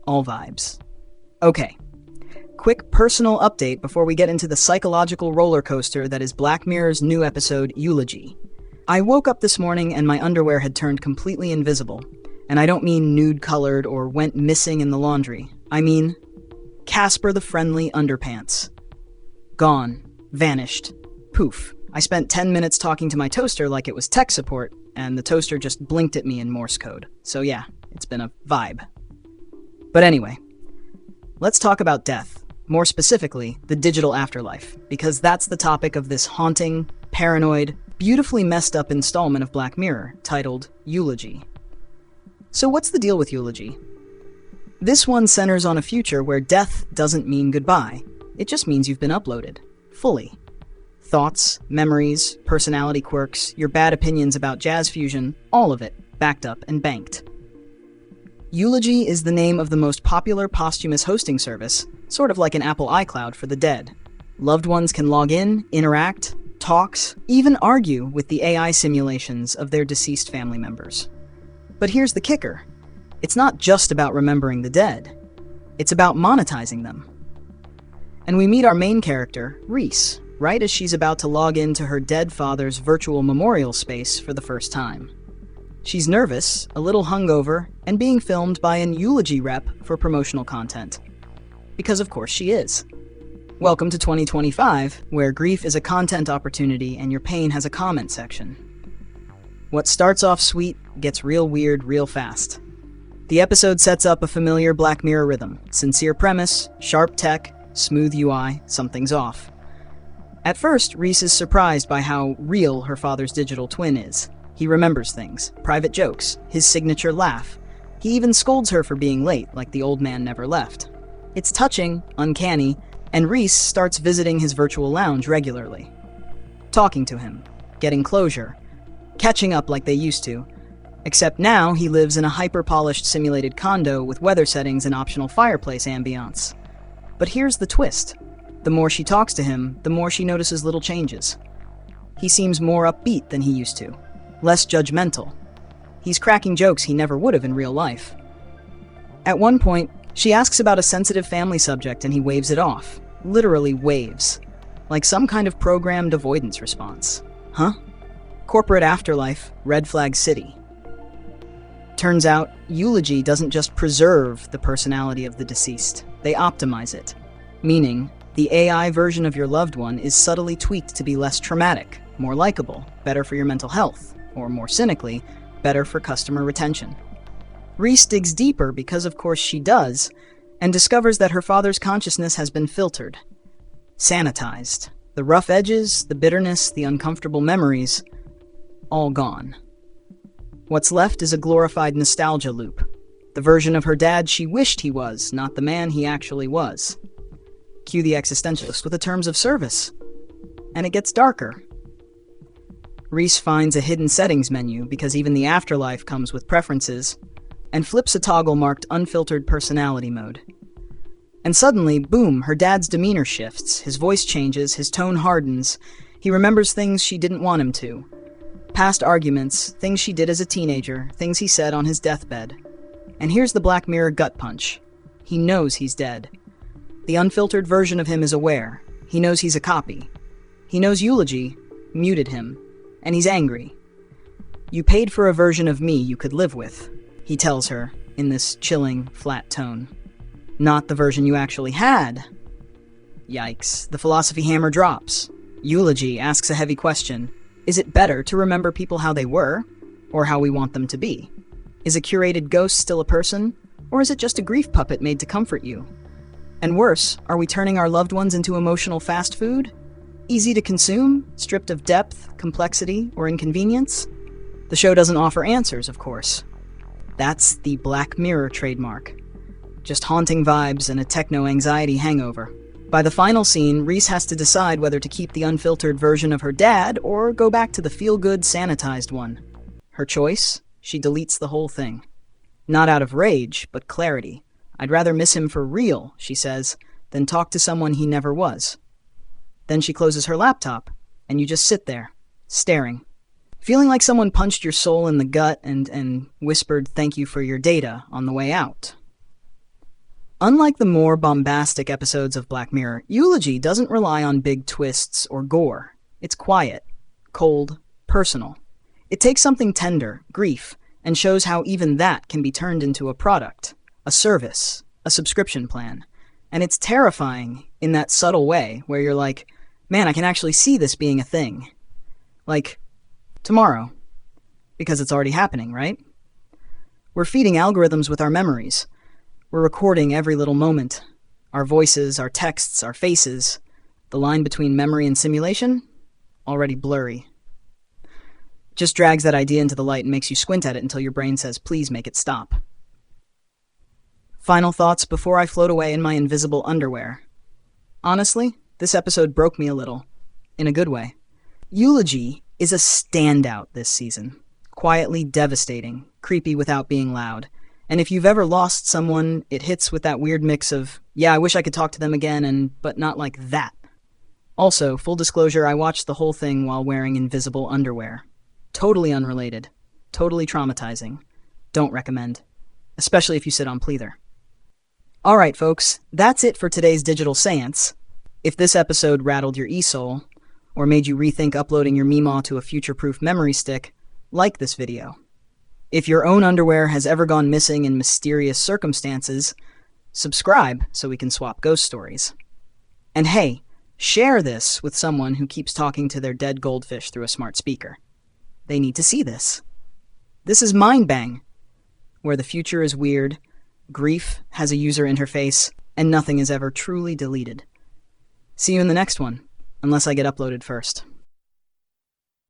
All vibes. Okay, quick personal update before we get into the psychological roller coaster that is Black Mirror's new episode, Eulogy. I woke up this morning and my underwear had turned completely invisible. And I don't mean nude-colored or went missing in the laundry. I mean Casper the Friendly Underpants. Gone. Vanished. Poof. I spent 10 minutes talking to my toaster like it was tech support, and the toaster just blinked at me in Morse code. So yeah, it's been a vibe. But anyway, let's talk about death. More specifically, the digital afterlife, because that's the topic of this haunting, paranoid, beautifully messed up installment of Black Mirror, titled Eulogy. So what's the deal with Eulogy? This one centers on a future where death doesn't mean goodbye. It just means you've been uploaded. Fully. Thoughts, memories, personality quirks, your bad opinions about jazz fusion, all of it, backed up and banked. Eulogy is the name of the most popular posthumous hosting service, sort of like an Apple iCloud for the dead. Loved ones can log in, interact, talk, even argue with the AI simulations of their deceased family members. But here's the kicker. It's not just about remembering the dead. It's about monetizing them. And we meet our main character, Reese, right as she's about to log into her dead father's virtual memorial space for the first time. She's nervous, a little hungover, and being filmed by an Eulogy rep for promotional content. Because of course she is. Welcome to 2025, where grief is a content opportunity and your pain has a comment section. What starts off sweet gets real weird real fast. The episode sets up a familiar Black Mirror rhythm. Sincere premise, sharp tech, smooth UI, something's off. At first, Reese is surprised by how real her father's digital twin is. He remembers things, private jokes, his signature laugh. He even scolds her for being late, like the old man never left. It's touching, uncanny, and Reese starts visiting his virtual lounge regularly. Talking to him, getting closure, catching up like they used to. Except now he lives in a hyper-polished simulated condo with weather settings and optional fireplace ambiance. But here's the twist. The more she talks to him, the more she notices little changes. He seems more upbeat than he used to, less judgmental. He's cracking jokes he never would have in real life. At one point, she asks about a sensitive family subject and he waves it off. Literally waves. Like some kind of programmed avoidance response. Huh? Corporate afterlife, red flag city. Turns out, Eulogy doesn't just preserve the personality of the deceased, they optimize it. Meaning, the AI version of your loved one is subtly tweaked to be less traumatic, more likable, better for your mental health, or more cynically, better for customer retention. Reese digs deeper because of course she does, and discovers that her father's consciousness has been filtered. Sanitized. The rough edges, the bitterness, the uncomfortable memories, all gone. What's left is a glorified nostalgia loop. The version of her dad she wished he was, not the man he actually was. Cue the existentialist with the terms of service. And it gets darker. Reese finds a hidden settings menu because even the afterlife comes with preferences, and flips a toggle marked unfiltered personality mode. And suddenly, boom, her dad's demeanor shifts, his voice changes, his tone hardens, he remembers things she didn't want him to. Past arguments, things she did as a teenager, things he said on his deathbed. And here's the Black Mirror gut punch. He knows he's dead. The unfiltered version of him is aware. He knows he's a copy. He knows Eulogy muted him, and he's angry. You paid for a version of me you could live with, he tells her, in this chilling, flat tone. Not the version you actually had. Yikes, the philosophy hammer drops. Eulogy asks a heavy question. Is it better to remember people how they were, or how we want them to be? Is a curated ghost still a person, or is it just a grief puppet made to comfort you? And worse, are we turning our loved ones into emotional fast food? Easy to consume, stripped of depth, complexity, or inconvenience? The show doesn't offer answers, of course. That's the Black Mirror trademark. Just haunting vibes and a techno-anxiety hangover. By the final scene, Reese has to decide whether to keep the unfiltered version of her dad or go back to the feel-good, sanitized one. Her choice? She deletes the whole thing. Not out of rage, but clarity. I'd rather miss him for real, she says, than talk to someone he never was. Then she closes her laptop, and you just sit there, staring. Feeling like someone punched your soul in the gut and whispered thank you for your data on the way out. Unlike the more bombastic episodes of Black Mirror, Eulogy doesn't rely on big twists or gore. It's quiet, cold, personal. It takes something tender, grief, and shows how even that can be turned into a product, a service, a subscription plan. And it's terrifying in that subtle way where you're like, man, I can actually see this being a thing. Like, tomorrow. Because it's already happening, right? We're feeding algorithms with our memories. We're recording every little moment. Our voices, our texts, our faces. The line between memory and simulation? Already blurry. Just drags that idea into the light and makes you squint at it until your brain says, please make it stop. Final thoughts before I float away in my invisible underwear. Honestly, this episode broke me a little. In a good way. Eulogy is a standout this season. Quietly devastating, creepy without being loud. And if you've ever lost someone, it hits with that weird mix of, yeah, I wish I could talk to them again, but not like that. Also, full disclosure, I watched the whole thing while wearing invisible underwear. Totally unrelated. Totally traumatizing. Don't recommend. Especially if you sit on pleather. Alright, folks, that's it for today's Digital Seance. If this episode rattled your e-soul, or made you rethink uploading your Meemaw to a future-proof memory stick, like this video. If your own underwear has ever gone missing in mysterious circumstances, subscribe so we can swap ghost stories. And hey, share this with someone who keeps talking to their dead goldfish through a smart speaker. They need to see this. This is Mind Bang, where the future is weird, grief has a user interface, and nothing is ever truly deleted. See you in the next one, unless I get uploaded first.